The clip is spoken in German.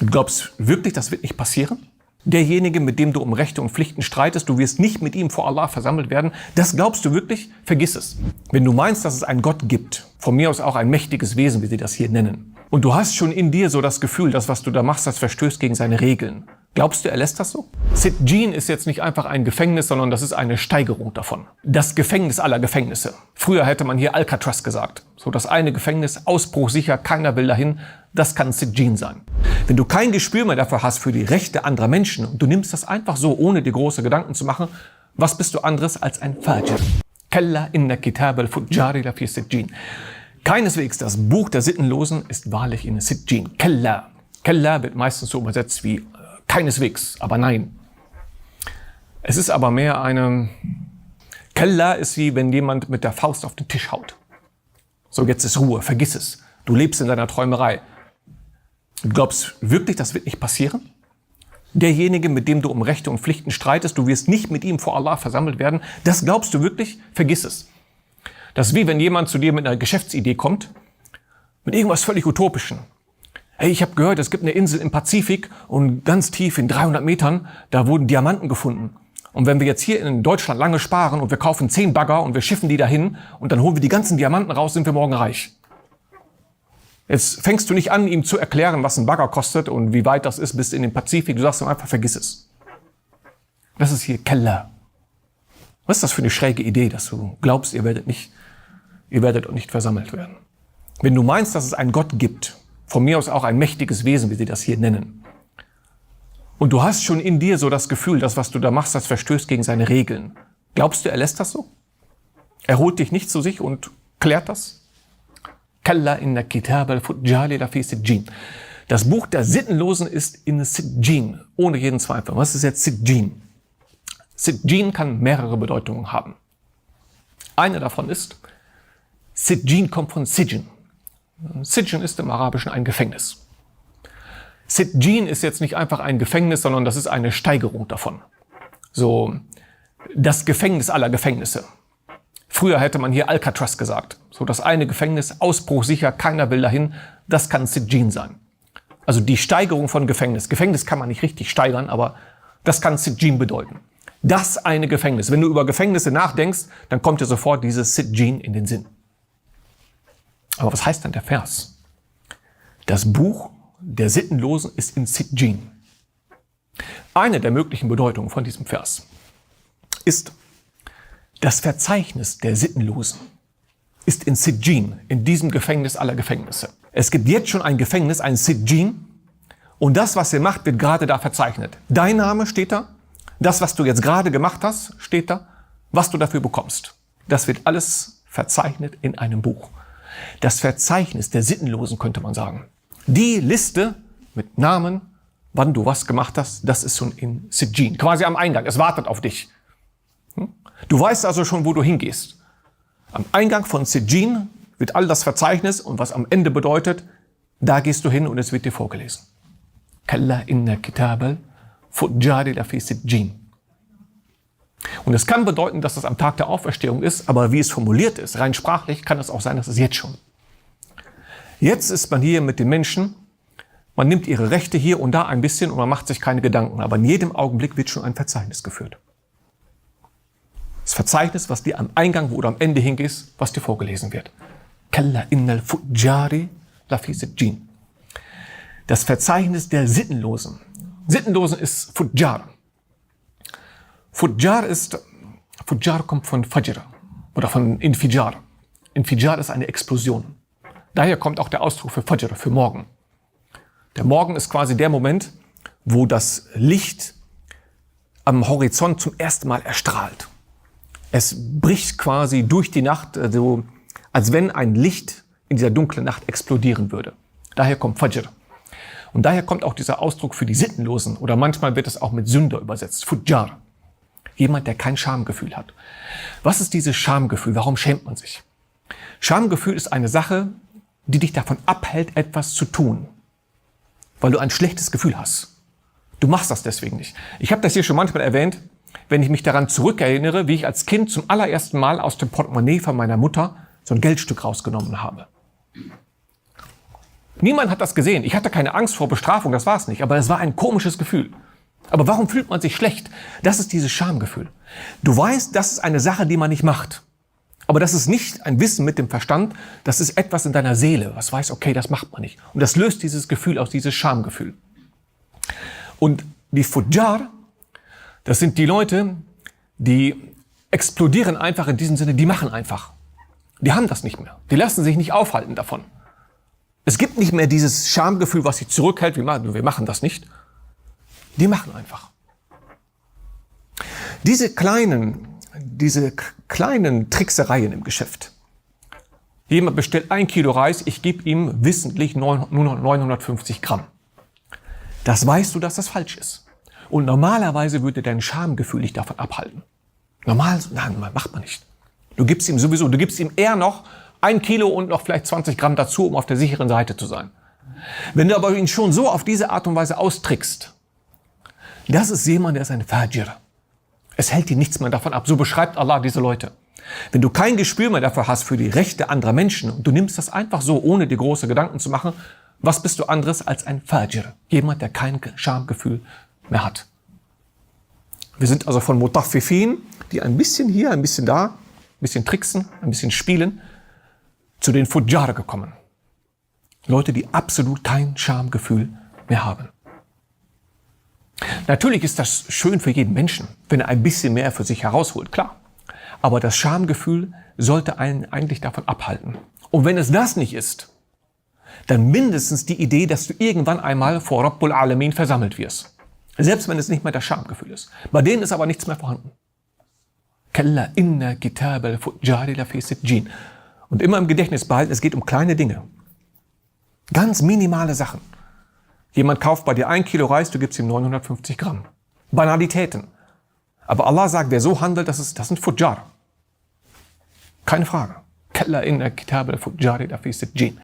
Du glaubst wirklich, das wird nicht passieren? Derjenige, mit dem du um Rechte und Pflichten streitest, du wirst nicht mit ihm vor Allah versammelt werden. Das glaubst du wirklich? Vergiss es. Wenn du meinst, dass es einen Gott gibt, von mir aus auch ein mächtiges Wesen, wie sie das hier nennen, und du hast schon in dir so das Gefühl, das, was du da machst, das verstößt gegen seine Regeln. Glaubst du, er lässt das so? Sijjin ist jetzt nicht einfach ein Gefängnis, sondern das ist eine Steigerung davon. Das Gefängnis aller Gefängnisse. Früher hätte man hier Alcatraz gesagt. So das eine Gefängnis, ausbruchsicher, keiner will dahin. Das kann Sijjin sein. Wenn du kein Gespür mehr dafür hast für die Rechte anderer Menschen und du nimmst das einfach so, ohne dir große Gedanken zu machen, was bist du anderes als ein Fajr? Kalla inna kitab al-fujjari la fi Sijjin. Keineswegs das Buch der Sittenlosen ist wahrlich in Sijjin. Kalla. Kalla wird meistens so übersetzt wie keineswegs, aber nein. Es ist aber mehr eine... Kalla ist wie wenn jemand mit der Faust auf den Tisch haut. So, jetzt ist Ruhe, vergiss es. Du lebst in deiner Träumerei. Du glaubst wirklich, das wird nicht passieren? Derjenige, mit dem du um Rechte und Pflichten streitest, du wirst nicht mit ihm vor Allah versammelt werden. Das glaubst du wirklich? Vergiss es. Das ist wie wenn jemand zu dir mit einer Geschäftsidee kommt, mit irgendwas völlig Utopischen. Hey, ich habe gehört, es gibt eine Insel im Pazifik und ganz tief in 300 Metern, da wurden Diamanten gefunden. Und wenn wir jetzt hier in Deutschland lange sparen und wir kaufen 10 Bagger und wir schiffen die dahin und dann holen wir die ganzen Diamanten raus, sind wir morgen reich. Jetzt fängst du nicht an, ihm zu erklären, was ein Bagger kostet und wie weit das ist bis in den Pazifik. Du sagst ihm einfach, vergiss es. Das ist hier Keller. Was ist das für eine schräge Idee, dass du glaubst, ihr werdet nicht versammelt werden? Wenn du meinst, dass es einen Gott gibt, von mir aus auch ein mächtiges Wesen, wie sie das hier nennen, und du hast schon in dir so das Gefühl, das, was du da machst, das verstößt gegen seine Regeln. Glaubst du, er lässt das so? Er holt dich nicht zu sich und klärt das? Kalla inna kitab al-fujjari la fi Sijjin. Das Buch der Sittenlosen ist in Sijjin, ohne jeden Zweifel. Was ist jetzt Sijjin? Sijjin kann mehrere Bedeutungen haben. Eine davon ist, Sijjin kommt von Sijin. Sijin ist im Arabischen ein Gefängnis. Sijjin ist jetzt nicht einfach ein Gefängnis, sondern das ist eine Steigerung davon. So das Gefängnis aller Gefängnisse. Früher hätte man hier Alcatraz gesagt. So das eine Gefängnis, ausbruchsicher, keiner will dahin. Das kann Sijjin sein. Also die Steigerung von Gefängnis. Gefängnis kann man nicht richtig steigern, aber das kann Sijjin bedeuten. Das eine Gefängnis. Wenn du über Gefängnisse nachdenkst, dann kommt dir sofort dieses Sijjin in den Sinn. Aber was heißt dann der Vers? Das Buch der Sittenlosen ist in Sijjin. Eine der möglichen Bedeutungen von diesem Vers ist, das Verzeichnis der Sittenlosen ist in Sijjin, in diesem Gefängnis aller Gefängnisse. Es gibt jetzt schon ein Gefängnis, ein Sijjin, und das, was ihr macht, wird gerade da verzeichnet. Dein Name steht da, das, was du jetzt gerade gemacht hast, steht da, was du dafür bekommst. Das wird alles verzeichnet in einem Buch. Das Verzeichnis der Sittenlosen, könnte man sagen. Die Liste mit Namen, wann du was gemacht hast, das ist schon in Sijjin, quasi am Eingang. Es wartet auf dich. Du weißt also schon, wo du hingehst. Am Eingang von Sijjin wird all das Verzeichnis und was am Ende bedeutet, da gehst du hin und es wird dir vorgelesen. Kalla inna kitab al-fujjari la fi Sijjin. Und es kann bedeuten, dass das am Tag der Auferstehung ist, aber wie es formuliert ist, rein sprachlich, kann es auch sein, dass es jetzt schon. Jetzt ist man hier mit den Menschen, man nimmt ihre Rechte hier und da ein bisschen und man macht sich keine Gedanken, aber in jedem Augenblick wird schon ein Verzeichnis geführt. Das Verzeichnis, was dir am Eingang, wo du am Ende hingehst, was dir vorgelesen wird. Kalla innal fujjari la fi Sijjin. Das Verzeichnis der Sittenlosen. Sittenlosen ist Fujjar. Fujjar kommt von Fajr oder von Infijar. Infijar ist eine Explosion. Daher kommt auch der Ausdruck für Fajr, für Morgen. Der Morgen ist quasi der Moment, wo das Licht am Horizont zum ersten Mal erstrahlt. Es bricht quasi durch die Nacht, also als wenn ein Licht in dieser dunklen Nacht explodieren würde. Daher kommt Fajr. Und daher kommt auch dieser Ausdruck für die Sittenlosen, oder manchmal wird es auch mit Sünder übersetzt, Fujjar. Jemand, der kein Schamgefühl hat. Was ist dieses Schamgefühl? Warum schämt man sich? Schamgefühl ist eine Sache, die dich davon abhält, etwas zu tun, weil du ein schlechtes Gefühl hast. Du machst das deswegen nicht. Ich habe das hier schon manchmal erwähnt, wenn ich mich daran zurückerinnere, wie ich als Kind zum allerersten Mal aus dem Portemonnaie von meiner Mutter so ein Geldstück rausgenommen habe. Niemand hat das gesehen. Ich hatte keine Angst vor Bestrafung, das war es nicht. Aber es war ein komisches Gefühl. Aber warum fühlt man sich schlecht? Das ist dieses Schamgefühl. Du weißt, das ist eine Sache, die man nicht macht. Aber das ist nicht ein Wissen mit dem Verstand, das ist etwas in deiner Seele, was weiß, okay, das macht man nicht. Und das löst dieses Gefühl aus, dieses Schamgefühl. Und die Fujjar, das sind die Leute, die explodieren einfach in diesem Sinne, die machen einfach. Die haben das nicht mehr. Die lassen sich nicht aufhalten davon. Es gibt nicht mehr dieses Schamgefühl, was sie zurückhält, wir machen das nicht. Die machen einfach. Diese kleinen Tricksereien im Geschäft. Jemand bestellt 1 Kilo Reis, ich gebe ihm wissentlich nur noch 950 Gramm. Das weißt du, dass das falsch ist. Und normalerweise würde dein Schamgefühl dich davon abhalten. Nein, macht man nicht. Du gibst ihm eher noch 1 Kilo und noch vielleicht 20 Gramm dazu, um auf der sicheren Seite zu sein. Wenn du aber ihn schon so auf diese Art und Weise austrickst, das ist jemand, der ist ein Fajir. Es hält dir nichts mehr davon ab. So beschreibt Allah diese Leute. Wenn du kein Gespür mehr dafür hast für die Rechte anderer Menschen und du nimmst das einfach so, ohne dir große Gedanken zu machen, was bist du anderes als ein Fajir? Jemand, der kein Schamgefühl mehr hat. Wir sind also von Mutaffifin, die ein bisschen hier, ein bisschen da, ein bisschen tricksen, ein bisschen spielen, zu den Fujjar gekommen. Leute, die absolut kein Schamgefühl mehr haben. Natürlich ist das schön für jeden Menschen, wenn er ein bisschen mehr für sich herausholt, klar. Aber das Schamgefühl sollte einen eigentlich davon abhalten. Und wenn es das nicht ist, dann mindestens die Idee, dass du irgendwann einmal vor Rabbul Alamin versammelt wirst. Selbst wenn es nicht mehr das Schamgefühl ist. Bei denen ist aber nichts mehr vorhanden. Kalla inna kitab al-fujjari lafi sijjin. Und immer im Gedächtnis behalten, es geht um kleine Dinge. Ganz minimale Sachen. Jemand kauft bei dir 1 Kilo Reis, du gibst ihm 950 Gramm. Banalitäten. Aber Allah sagt, wer so handelt, das sind Fujjar. Keine Frage. Kalla inna kitab al-fujjari lafi sijjin.